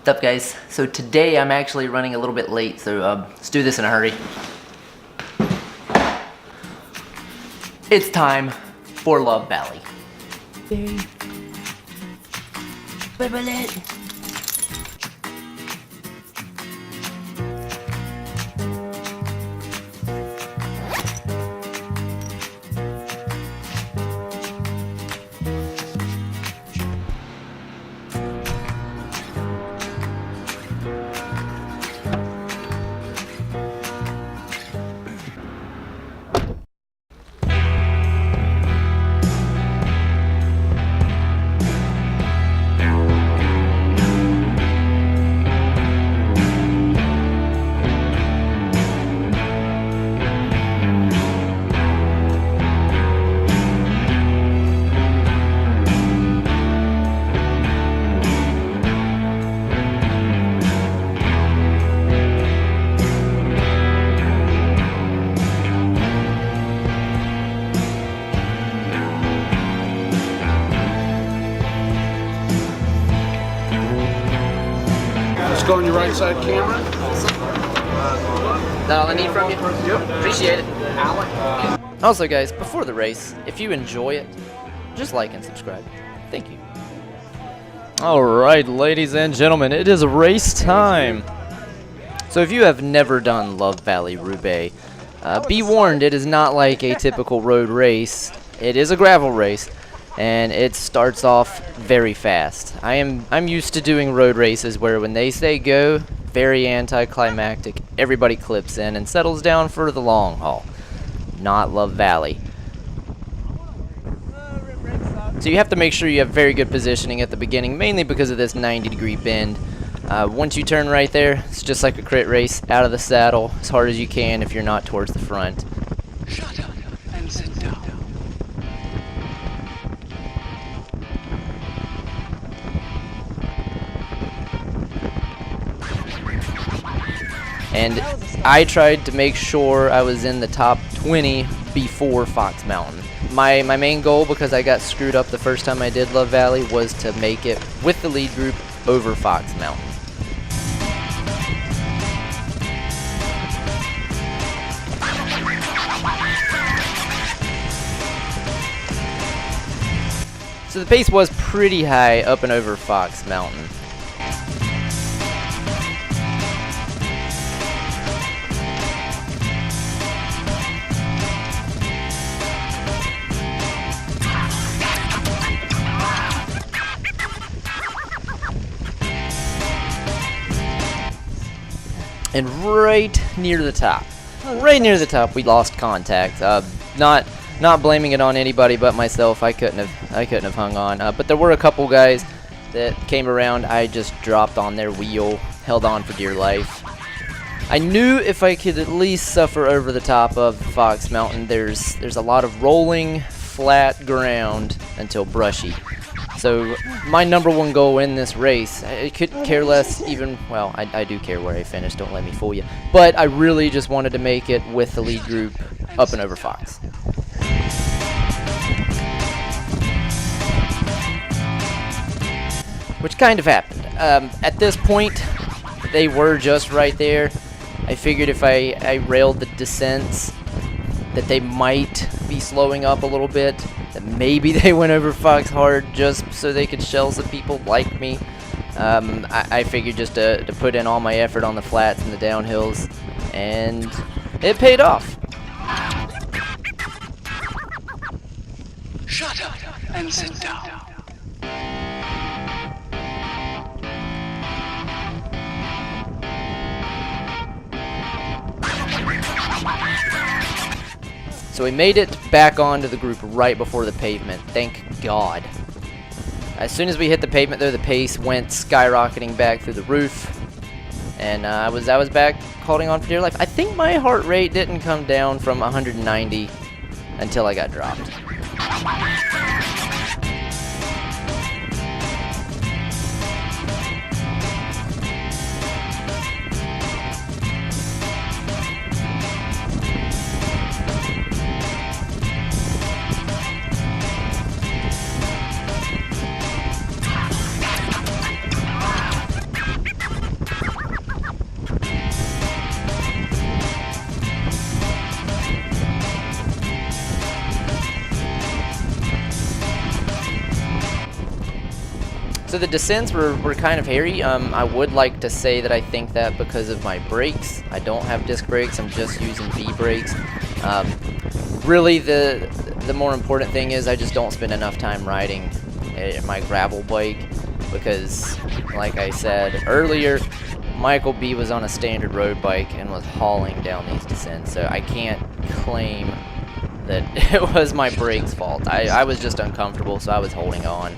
What's up, guys? So today I'm actually running a little bit late, so let's do this in a hurry. It's time for Love Valley. Go on your right side camera. That all I need from you? Yep. Appreciate it. Also, guys, before the race, if you enjoy it, just like and subscribe. Thank you. Alright, ladies and gentlemen, it is race time. So if you have never done Love Valley Roubaix, be warned, it is not like a typical road race. It is a gravel race, and it starts off very fast. I'm used to doing road races where when they say go, very anticlimactic, everybody clips in and settles down for the long haul. Not Love Valley. So you have to make sure you have very good positioning at the beginning, mainly because of this 90-degree bend. Once you turn right there, it's just like a crit race, out of the saddle as hard as you can if you're not towards the front. Shut up and sit down. And I tried to make sure I was in the top 20 before Fox Mountain. My main goal, because I got screwed up the first time I did Love Valley, was to make it with the lead group over Fox Mountain. So the pace was pretty high up and over Fox Mountain. And right near the top, we lost contact. Not blaming it on anybody but myself. I couldn't have hung on. But there were a couple guys that came around. I just dropped on their wheel, held on for dear life. I knew if I could at least suffer over the top of Fox Mountain, there's a lot of rolling, flat ground until brushy. So my number one goal in this race, I could care less even, well, I do care where I finish, don't let me fool you. But I really just wanted to make it with the lead group up and over Fox. Which kind of happened. At this point, they were just right there. I figured if I railed the descents, that they might be slowing up a little bit. That maybe they went over Fox hard just so they could shell some people like me. I figured just to put in all my effort on the flats and the downhills, and it paid off. Shut up and sit down. So we made it back onto the group right before the pavement, thank God. As soon as we hit the pavement though, the pace went skyrocketing back through the roof. And I was back holding on for dear life. I think my heart rate didn't come down from 190 until I got dropped. So the descents were kind of hairy. I would like to say that I think that because of my brakes. I don't have disc brakes, I'm just using V brakes. Really the more important thing is I just don't spend enough time riding my gravel bike because, like I said earlier, Michael B was on a standard road bike and was hauling down these descents, so I can't claim that it was my brakes' fault. I was just uncomfortable, so I was holding on.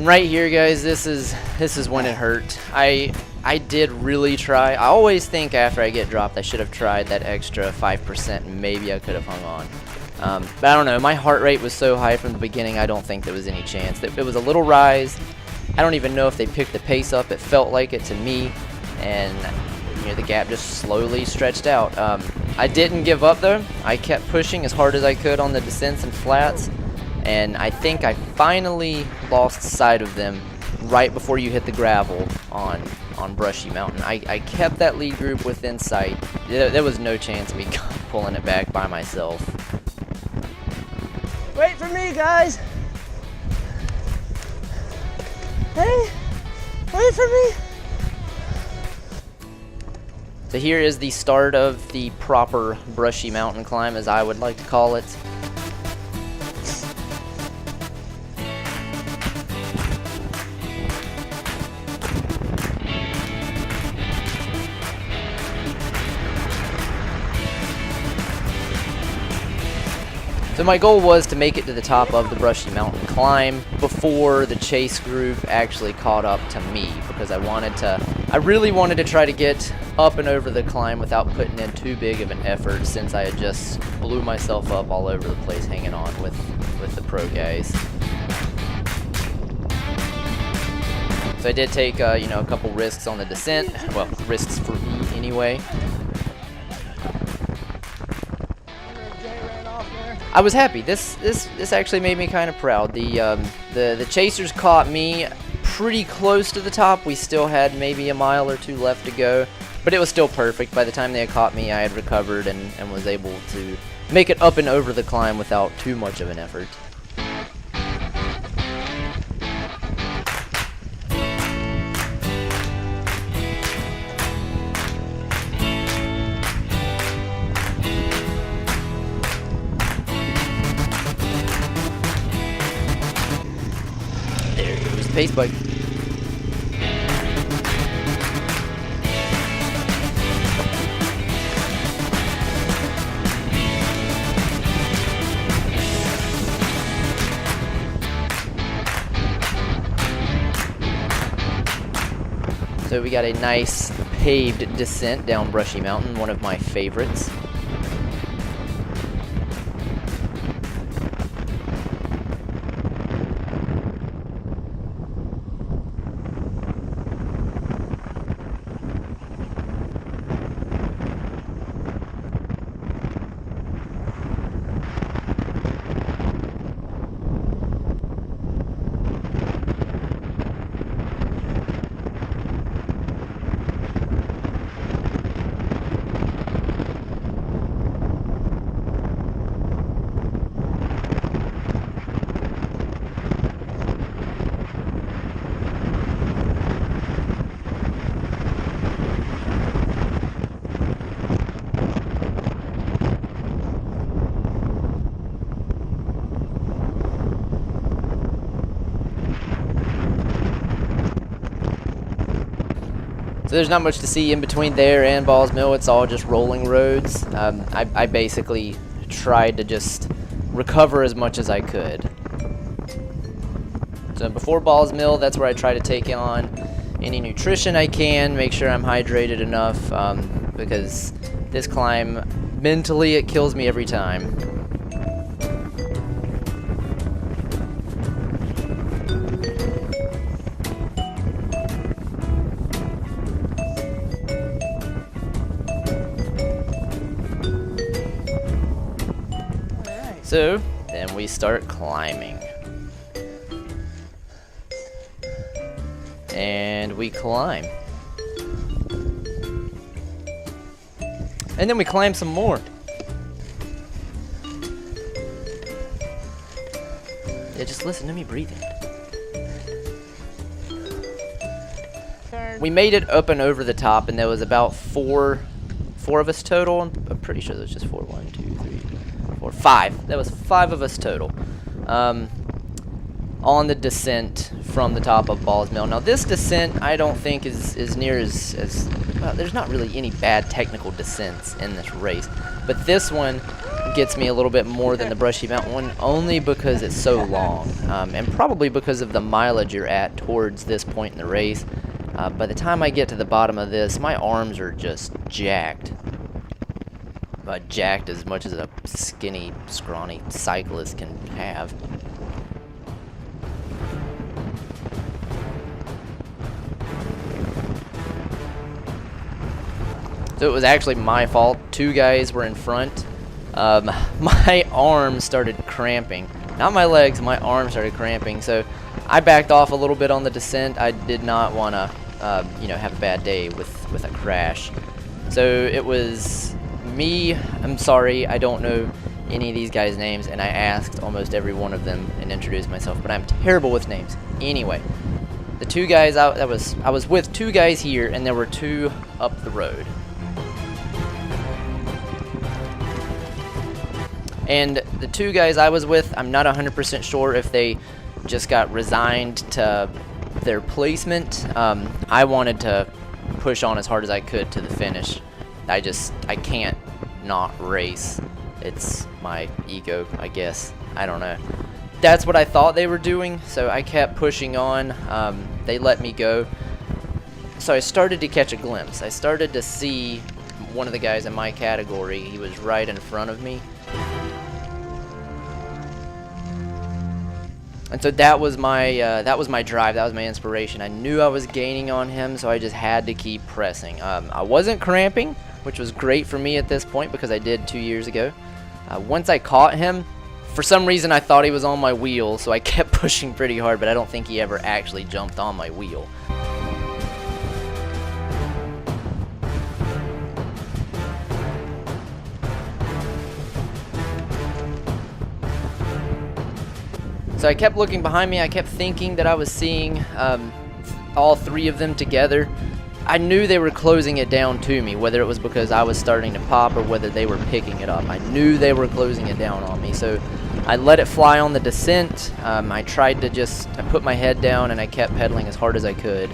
And right here, guys, this is when it hurt. I did really try. I always think after I get dropped I should have tried that extra 5% and maybe I could have hung on. But I don't know, my heart rate was so high from the beginning I don't think there was any chance. It was a little rise. I don't even know if they picked the pace up. It felt like it to me, and you know, the gap just slowly stretched out. I didn't give up though. I kept pushing as hard as I could on the descents and flats, and I think I finally lost sight of them right before you hit the gravel on Brushy Mountain. I kept that lead group within sight. There was no chance of me pulling it back by myself. Wait for me, guys. Hey, wait for me. So here is the start of the proper Brushy Mountain climb, as I would like to call it. So my goal was to make it to the top of the Brushy Mountain climb before the chase group actually caught up to me, because I really wanted to try to get up and over the climb without putting in too big of an effort, since I had just blew myself up all over the place hanging on with the pro guys. So I did take you know, a couple risks on the descent. Well, risks for me anyway. I was happy. This actually made me kind of proud. The chasers caught me pretty close to the top. We still had maybe a mile or two left to go, but it was still perfect. By the time they had caught me, I had recovered and was able to make it up and over the climb without too much of an effort. Pace bike. So we got a nice paved descent down Brushy Mountain, one of my favorites. So there's not much to see in between there and Balls Mill. It's all just rolling roads. I basically tried to just recover as much as I could. So before Balls Mill, that's where I try to take on any nutrition I can, make sure I'm hydrated enough, because this climb, mentally, it kills me every time. So, then we start climbing. And we climb. And then we climb some more. Yeah, just listen to me breathing. We made it up and over the top, and there was about four of us total. I'm pretty sure there was just 4. 1, 2, 3, 4, 5. There was 5 of us total. On the descent from the top of Balls Mill. Now this descent I don't think is near as well, there's not really any bad technical descents in this race, but this one gets me a little bit more than the Brushy Mountain one, only because it's so long, and probably because of the mileage you're at towards this point in the race. By the time I get to the bottom of this, my arms are just jacked. Jacked as much as a skinny, scrawny cyclist can have. So it was actually my fault. 2 guys were in front. My arms started cramping. Not my legs, my arms started cramping. So I backed off a little bit on the descent. I did not want to, have a bad day with a crash. So it was me. I'm sorry, I don't know any of these guys' names, and I asked almost every one of them and introduced myself, but I'm terrible with names. Anyway, the 2 guys I was with 2 guys here, and there were 2 up the road. And the 2 guys I was with, I'm not 100% sure if they just got resigned to their placement. I wanted to push on as hard as I could to the finish. I can't not race. It's my ego, I guess. I don't know. That's what I thought they were doing, so I kept pushing on. They let me go. So I started to catch a glimpse. I started to see one of the guys in my category. He was right in front of me. And so that was my drive, that was my inspiration. I knew I was gaining on him, so I just had to keep pressing. I wasn't cramping, which was great for me at this point because I did 2 years ago. Once I caught him, for some reason I thought he was on my wheel, so I kept pushing pretty hard, but I don't think he ever actually jumped on my wheel. So I kept looking behind me. I kept thinking that I was seeing all 3 of them together. I knew they were closing it down to me, whether it was because I was starting to pop or whether they were picking it up. I knew they were closing it down on me, so I let it fly on the descent. I tried to I put my head down and I kept pedaling as hard as I could.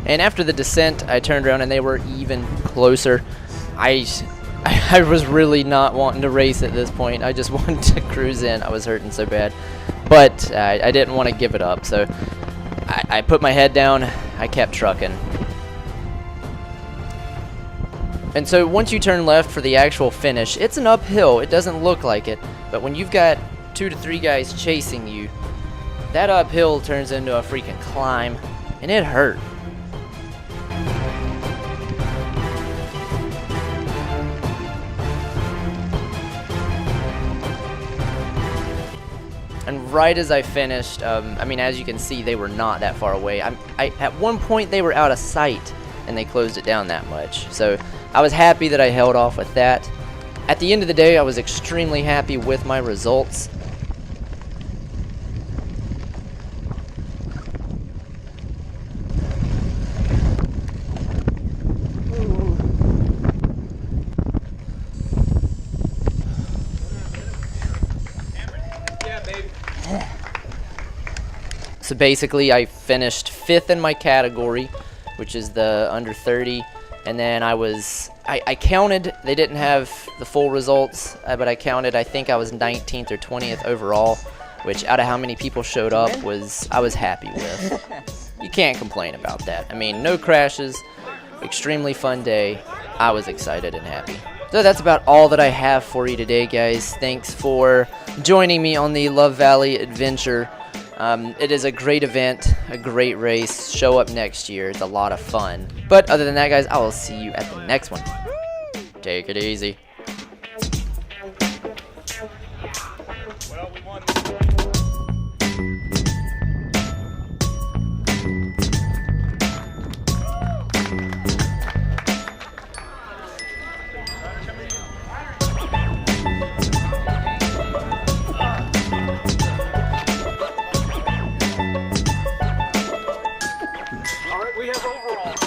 And after the descent, I turned around and they were even closer. I was really not wanting to race at this point. I just wanted to cruise in. I was hurting so bad. But I didn't want to give it up, so I put my head down. I kept trucking. And so once you turn left for the actual finish, it's an uphill. It doesn't look like it. But when you've got 2 to 3 guys chasing you, That uphill turns into a freaking climb, and it hurt. And right as I finished, I mean, as you can see, they were not that far away. At one point, they were out of sight, and they closed it down that much. So I was happy that I held off with that. At the end of the day, I was extremely happy with my results. So basically, I finished 5th in my category, which is the under 30, and then I counted, they didn't have the full results, but I counted, I think I was 19th or 20th overall, which out of how many people showed up I was happy with. You can't complain about that. I mean, no crashes, extremely fun day. I was excited and happy. So that's about all that I have for you today, guys. Thanks for joining me on the Love Valley adventure. It is a great event, a great race. Show up next year. It's a lot of fun. But other than that, guys, I will see you at the next one. Take it easy. All right, we have overall.